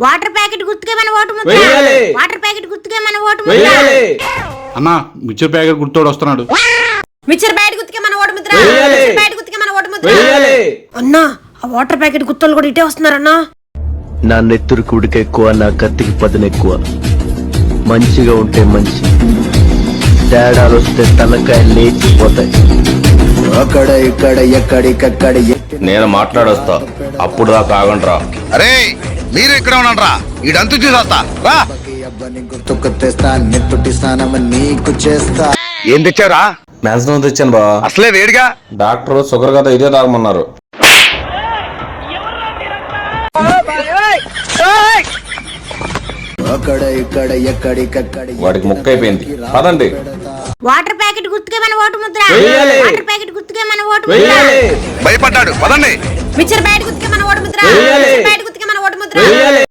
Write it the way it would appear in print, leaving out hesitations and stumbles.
Water packet గుర్తుకే మన vote Mudra. Water packet గుర్తుకే మన ఓటు ముద్ర. అన్నా మిక్చర్ ప్యాకెట్ గుర్తోడు వస్తున్నాడు. మిక్చర్ ప్యాకెట్ గుర్తుకే మన ఓటు ముద్ర. మిక్చర్ ప్యాకెట్ గుర్తుకే మన ఓటు ముద్ర. అన్నా ఆ వాటర్ ప్యాకెట్ గుర్తోళ్ళు కూడా ఇటే వస్తున్నారన్నా. నా నెత్తురు కుడికి ఎక్కువ, నా కత్తికి పదును ఎక్కువ. మంచిగా ఉంటే మంచి, తేడాలు వస్తే తలకాయ లేచిపోతాయి. అక్కడ ఇక్కడ ఎక్కడికక్కడ నేను మాట్లాడొస్తా, అప్పుడు దాకా ఆగండ్రా. అరే మీరు ఇక్కడ ఉన్నారా? ఈడంతు చూసేస్తా రా. గుర్తుకొత్తేస్తా, నెత్తుటి స్నానం నీకు చేస్తా. ఏం తెచ్చారా? మ్యాన్షన్ తెచ్చాను బా. అసలే వేడిగా. డాక్టర్ షుగర్ కదా ఇదే తాగమన్నారు. అక్కడ ఇక్కడ ఎక్కడికక్కడ వాడికి ముక్క అయిపోయింది. పదండి. వాటర్ ప్యాకెట్ గుర్తుకే మన ఓటు ముద్ర. వాటర్ ప్యాకెట్ గుర్తుకే మన ఓటు ముద్ర. భయపడ్డాడు, పదండి. మిక్చర్ ప్యాకెట్ గుర్తుకే మన ఓటు ముద్ర. మిక్చర్ ప్యాకెట్ గుర్తుకే మన ఓటు ముద్ర.